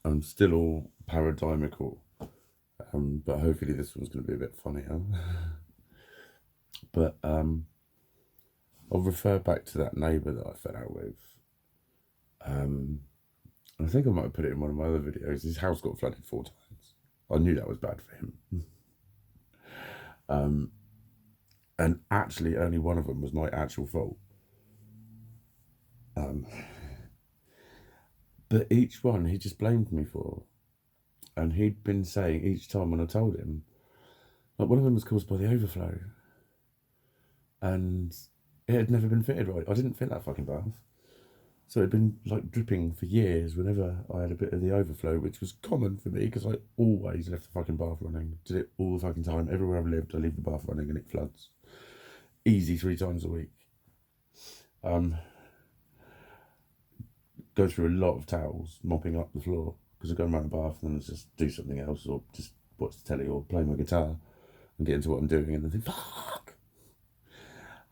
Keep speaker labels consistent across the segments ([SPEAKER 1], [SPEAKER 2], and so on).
[SPEAKER 1] I'm still all paradigmical, but hopefully this one's going to be a bit funnier. But I'll refer back to that neighbour that I fell out with. I think I might have put it in one of my other videos. His house got flooded 4 times. I knew that was bad for him. And actually only one of them was my actual fault. But each one he just blamed me for. And he'd been saying each time when I told him, like one of them was caused by the overflow. And it had never been fitted right. I didn't fit that fucking bath. So it'd been like dripping for years whenever I had a bit of the overflow, which was common for me because I always left the fucking bath running. Did it all the fucking time. Everywhere I've lived, I leave the bath running and it floods. Easy 3 times a week. Go through a lot of towels, mopping up the floor because I go around the bath and then just do something else or just watch the telly or play my guitar and get into what I'm doing and then think, fuck!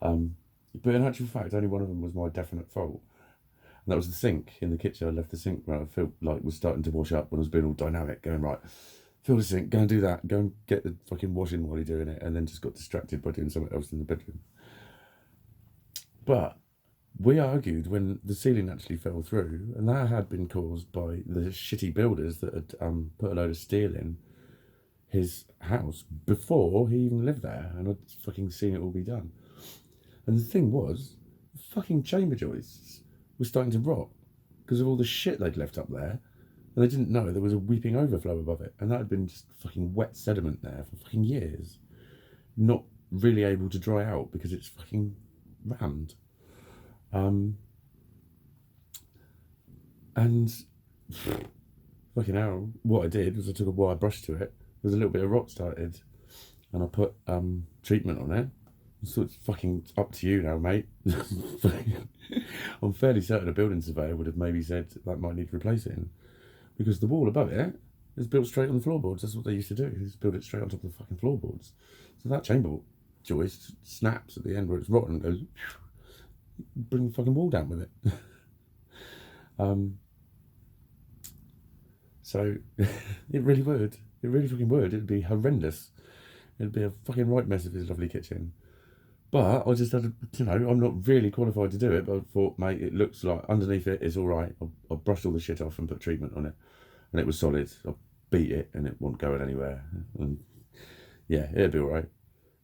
[SPEAKER 1] But in actual fact, only one of them was my definite fault. And that was the sink in the kitchen. I left the sink where I felt like was starting to wash up when I was being all dynamic, going, right, fill the sink, go and do that, go and get the fucking washing while you're doing it, and then just got distracted by doing something else in the bedroom. But we argued when the ceiling actually fell through, and that had been caused by the shitty builders that had put a load of steel in his house before he even lived there, and I'd fucking seen it all be done. And the thing was, the fucking chamber joists were starting to rot because of all the shit they'd left up there, and they didn't know there was a weeping overflow above it, and that had been just fucking wet sediment there for fucking years, not really able to dry out because it's fucking rammed. And fucking hell, what I did was I took a wire brush to it. There was a little bit of rot started, and I put treatment on it. So it's fucking up to you now, mate. I'm fairly certain a building surveyor would have maybe said that might need replacing, because the wall above it is built straight on the floorboards. That's what they used to do. Is build it straight on top of the fucking floorboards. So that chamber joist snaps at the end where it's rotten and goes, bring the fucking wall down with it. So it really would. It really fucking would. It'd be horrendous. It'd be a fucking right mess of his lovely kitchen. But I just had to, I'm not really qualified to do it, but I thought, mate, it looks like underneath it is all right. I brushed all the shit off and put treatment on it, and it was solid. I beat it and it wasn't going anywhere. And yeah, it'd be all right.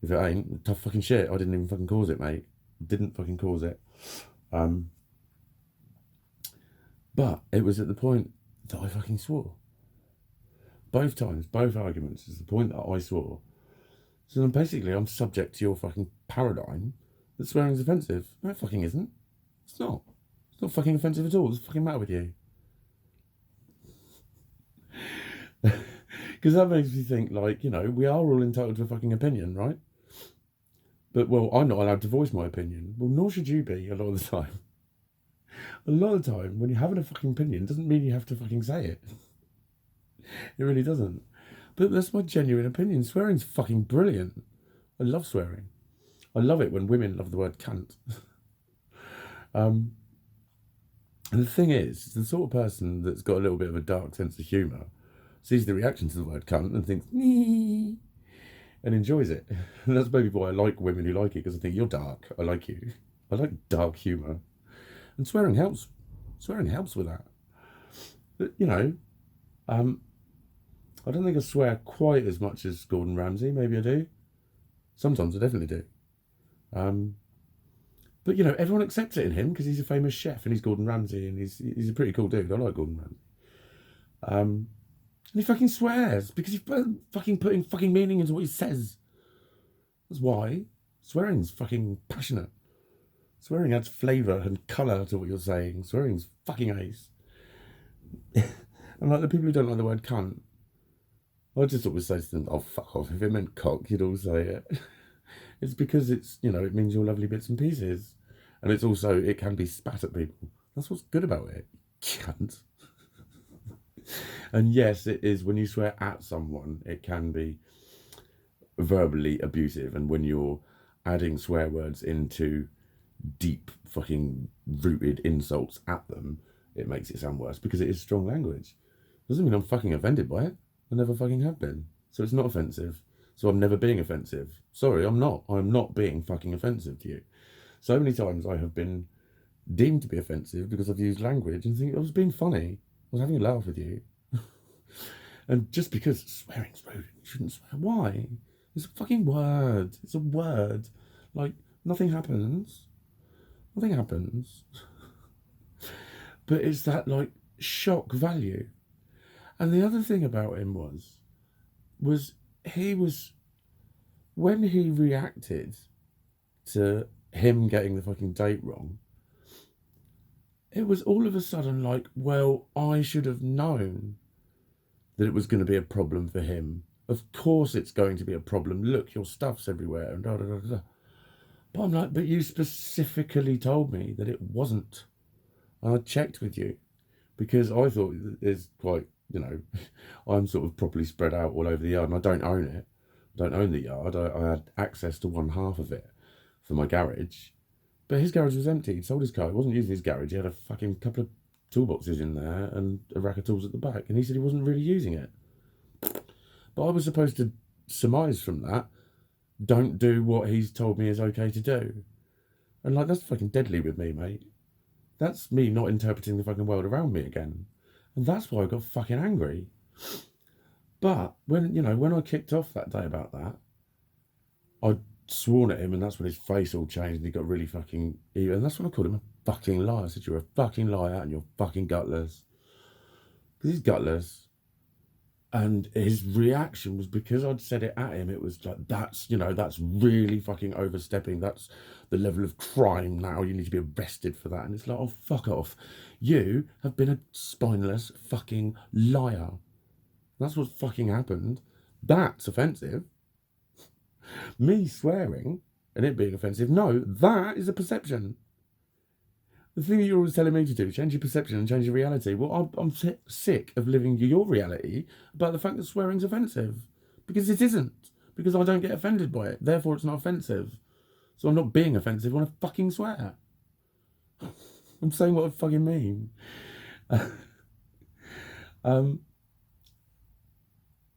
[SPEAKER 1] If it ain't, tough fucking shit. I didn't even fucking cause it, mate. Didn't fucking cause it. But it was at the point that I fucking swore. Both times, both arguments, is the point that I swore. So then basically I'm subject to your fucking paradigm that swearing's offensive. No, it fucking isn't. It's not. It's not fucking offensive at all. What's the fucking matter with you? Because that makes me think, like, we are all entitled to a fucking opinion, right? But, well, I'm not allowed to voice my opinion. Well, nor should you be a lot of the time. A lot of the time, when you're having a fucking opinion, doesn't mean you have to fucking say it. It really doesn't. But that's my genuine opinion. Swearing's fucking brilliant. I love swearing. I love it when women love the word cunt. And the thing is, the sort of person that's got a little bit of a dark sense of humour sees the reaction to the word cunt and thinks, nee, and enjoys it. And that's maybe why I like women who like it, because I think, you're dark, I like you. I like dark humour. And swearing helps. Swearing helps with that. But, I don't think I swear quite as much as Gordon Ramsay. Maybe I do. Sometimes I definitely do. But, everyone accepts it in him because he's a famous chef and he's Gordon Ramsay and he's a pretty cool dude. I like Gordon Ramsay. And he fucking swears because he's fucking putting fucking meaning into what he says. That's why. Swearing's fucking passionate. Swearing adds flavour and colour to what you're saying. Swearing's fucking ace. And like the people who don't like the word cunt, I just always say to them, oh, fuck off. If it meant cock, you'd all say it. It's because it's, it means your lovely bits and pieces. And it's also, it can be spat at people. That's what's good about it. Cunt. And yes, it is, when you swear at someone, it can be verbally abusive. And when you're adding swear words into deep fucking rooted insults at them, it makes it sound worse because it is strong language. Doesn't mean I'm fucking offended by it. I never fucking have been. So it's not offensive. So I'm never being offensive. Sorry, I'm not. I'm not being fucking offensive to you. So many times I have been deemed to be offensive because I've used language and think I was being funny. I was having a laugh with you. And just because swearing's rude, you shouldn't swear. Why? It's a fucking word. It's a word. Like, nothing happens. Nothing happens. But it's that, like, shock value. And the other thing about him was he was, when he reacted to him getting the fucking date wrong, it was all of a sudden like, well, I should have known that it was going to be a problem for him. Of course it's going to be a problem. Look, your stuff's everywhere and da da da da. But I'm like, but you specifically told me that it wasn't. And I checked with you because I thought it's quite, you know, I'm sort of properly spread out all over the yard and I don't own it. I don't own the yard. I had access to one half of it for my garage. But his garage was empty. He'd sold his car. He wasn't using his garage. He had a fucking couple of toolboxes in there and a rack of tools at the back. And he said he wasn't really using it. But I was supposed to surmise from that, don't do what he's told me is okay to do. And like, that's fucking deadly with me, mate. That's me not interpreting the fucking world around me again. And that's why I got fucking angry. But when, you know, when I kicked off that day about that, I'd sworn at him and that's when his face all changed and he got really fucking evil. And that's when I called him a fucking liar. I said, you're a fucking liar and you're fucking gutless. Because he's gutless. And his reaction was because I'd said it at him, it was like, that's, you know, that's really fucking overstepping. That's the level of crime now. You need to be arrested for that. And it's like, oh, fuck off. You have been a spineless fucking liar. That's what fucking happened. That's offensive. Me swearing and it being offensive, no, that is a perception. The thing that you're always telling me to do, change your perception and change your reality. Well, I'm sick of living your reality about the fact that swearing's offensive. Because it isn't. Because I don't get offended by it. Therefore, it's not offensive. So I'm not being offensive when I fucking swear. I'm saying what I fucking mean. But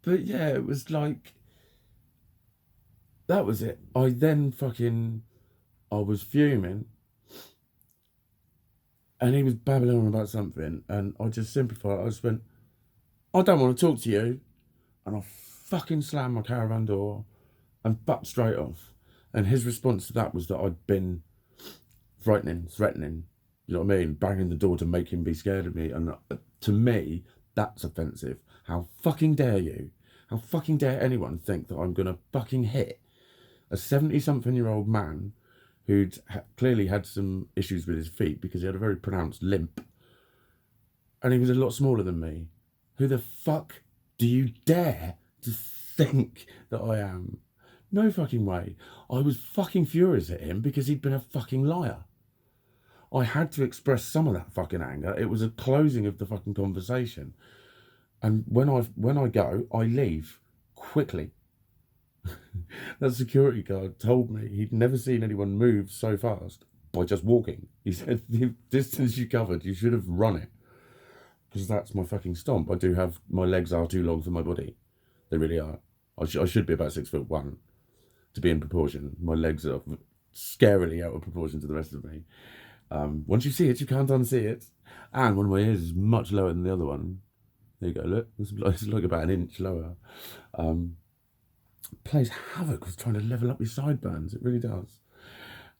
[SPEAKER 1] yeah, it was like, that was it. I was fuming. And he was babbling on about something, and I just simplified it. I just went, I don't want to talk to you. And I fucking slammed my caravan door and butt straight off. And his response to that was that I'd been threatening, you know what I mean? Banging the door to make him be scared of me. And to me, that's offensive. How fucking dare you? How fucking dare anyone think that I'm going to fucking hit a 70-something-year-old man who'd clearly had some issues with his feet because he had a very pronounced limp. And he was a lot smaller than me. Who the fuck do you dare to think that I am? No fucking way. I was fucking furious at him because he'd been a fucking liar. I had to express some of that fucking anger. It was a closing of the fucking conversation. And when I go, I leave quickly. That security guard told me he'd never seen anyone move so fast by just walking. He said, the distance you covered, you should have run it. Because that's my fucking stomp. My legs are too long for my body. They really are. I should be about 6'1" to be in proportion. My legs are scarily out of proportion to the rest of me. Once you see it, you can't unsee it. And one of my ears is much lower than the other one. There you go, look. It's like about an inch lower. Plays havoc with trying to level up your sideburns. It really does.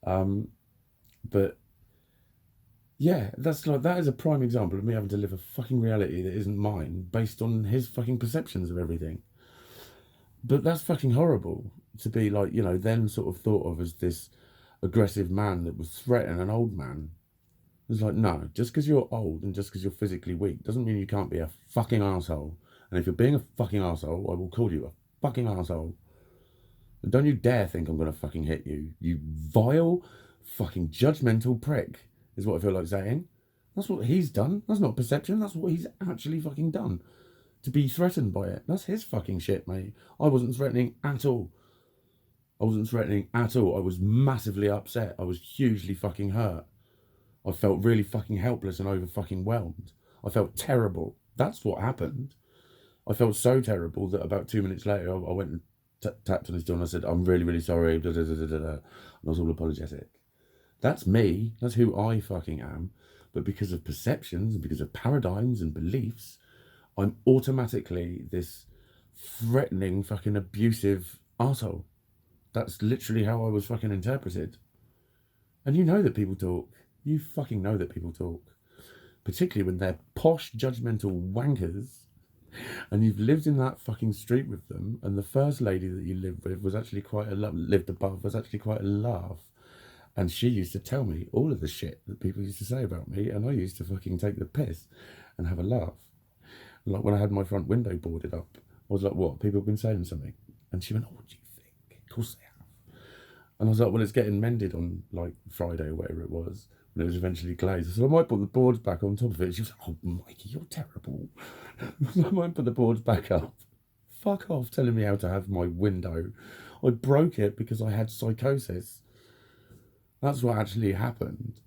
[SPEAKER 1] But yeah, that is a prime example of me having to live a fucking reality that isn't mine based on his fucking perceptions of everything. But that's fucking horrible to be like, you know, then sort of thought of as this aggressive man that was threatening an old man. It's like, no, just because you're old and just because you're physically weak doesn't mean you can't be a fucking arsehole. And if you're being a fucking arsehole, I will call you a fucking arsehole. And don't you dare think I'm going to fucking hit you. You vile, fucking judgmental prick, is what I feel like saying. That's what he's done. That's not perception. That's what he's actually fucking done. To be threatened by it. That's his fucking shit, mate. I wasn't threatening at all. I was massively upset. I was hugely fucking hurt. I felt really fucking helpless and over fucking whelmed. I felt terrible. That's what happened. I felt so terrible that about 2 minutes later, I went and tapped on his door and I said, I'm really, really sorry. Da, da, da, da, da, da. And I was all apologetic. That's me. That's who I fucking am. But because of perceptions and because of paradigms and beliefs, I'm automatically this threatening, fucking abusive arsehole. That's literally how I was fucking interpreted. And you know that people talk. You fucking know that people talk. Particularly when they're posh, judgmental wankers and you've lived in that fucking street with them, and the first lady that you lived with was actually quite a lived above was actually quite a laugh, and she used to tell me all of the shit that people used to say about me, and I used to fucking take the piss and have a laugh. Like when I had my front window boarded up, I was like, "What? People have been saying something?" And she went, "Oh, what do you think? Of course they have." And I was like, "Well, it's getting mended on like Friday or whatever it was." When it was eventually glazed, so I might put the boards back on top of it. She was like, "Oh, Mikey, you're terrible." I might put the boards back up. Fuck off telling me how to have my window. I broke it because I had psychosis. That's what actually happened.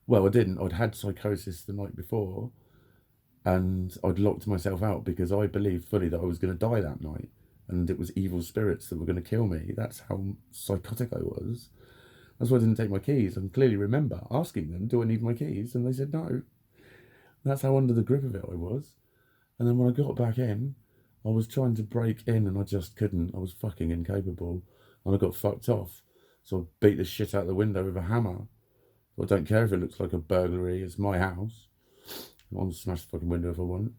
[SPEAKER 1] Well, I didn't. I'd had psychosis the night before and I'd locked myself out because I believed fully that I was going to die that night and it was evil spirits that were going to kill me. That's how psychotic I was. That's why I didn't take my keys. I can clearly remember asking them, do I need my keys? And they said no. That's how under the grip of it I was. And then when I got back in, I was trying to break in and I just couldn't. I was fucking incapable. And I got fucked off. So I beat the shit out the window with a hammer. I don't care if it looks like a burglary. It's my house. I'll smash the fucking window if I want.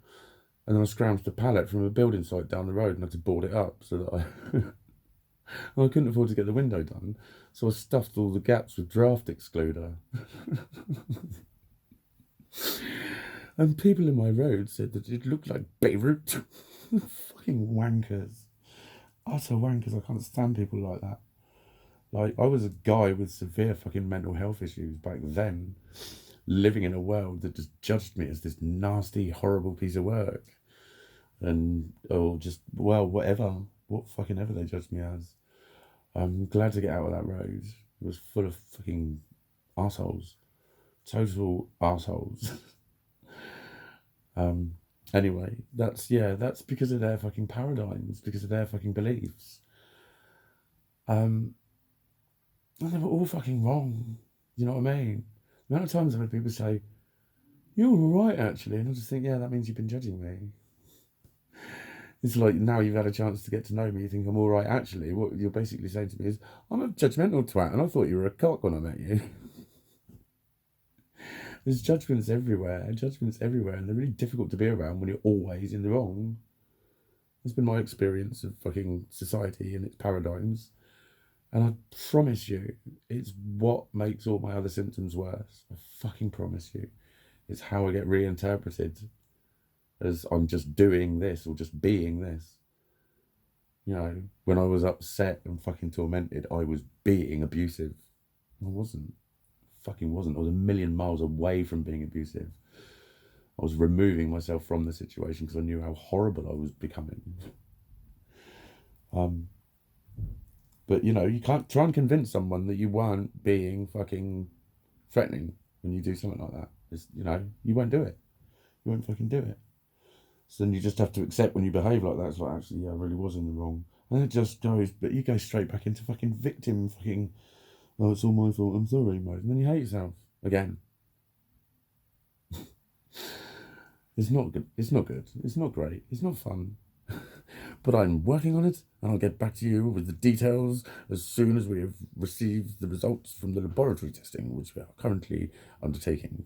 [SPEAKER 1] And then I scrounged a pallet from a building site down the road and had to board it up so that I couldn't afford to get the window done. So I stuffed all the gaps with draft excluder. And people in my road said that it looked like Beirut. Fucking wankers. Utter wankers. I can't stand people like that. Like, I was a guy with severe fucking mental health issues back then, living in a world that just judged me as this nasty, horrible piece of work. And, oh, just, well, whatever. What fucking ever they judged me as. I'm glad to get out of that road. It was full of fucking assholes. Total assholes. Anyway, that's because of their fucking paradigms, because of their fucking beliefs. And they were all fucking wrong. You know what I mean? The amount of times I've had people say, "You're all right, actually," and I just think, yeah, that means you've been judging me. It's like now you've had a chance to get to know me, you think I'm all right, actually. What you're basically saying to me is, I'm a judgmental twat, and I thought you were a cock when I met you. There's judgments everywhere, and they're really difficult to be around when you're always in the wrong. That's been my experience of fucking society and its paradigms. And I promise you, it's what makes all my other symptoms worse. I fucking promise you. It's how I get reinterpreted as I'm just doing this or just being this. You know, when I was upset and fucking tormented, I was being abusive. I wasn't. Fucking wasn't. I was a million miles away from being abusive. I was removing myself from the situation because I knew how horrible I was becoming. But you know, you can't try and convince someone that you weren't being fucking threatening when you do something like that. It's, you know, you won't do it. You won't fucking do it. So then you just have to accept when you behave like that. It's like, actually, yeah, I really was in the wrong. And it just goes, but you go straight back into fucking victim, fucking, oh, it's all my fault, I'm sorry, mate. And then you hate yourself again. It's not good. It's not good. It's not great. It's not fun. But I'm working on it, and I'll get back to you with the details as soon as we have received the results from the laboratory testing, which we are currently undertaking.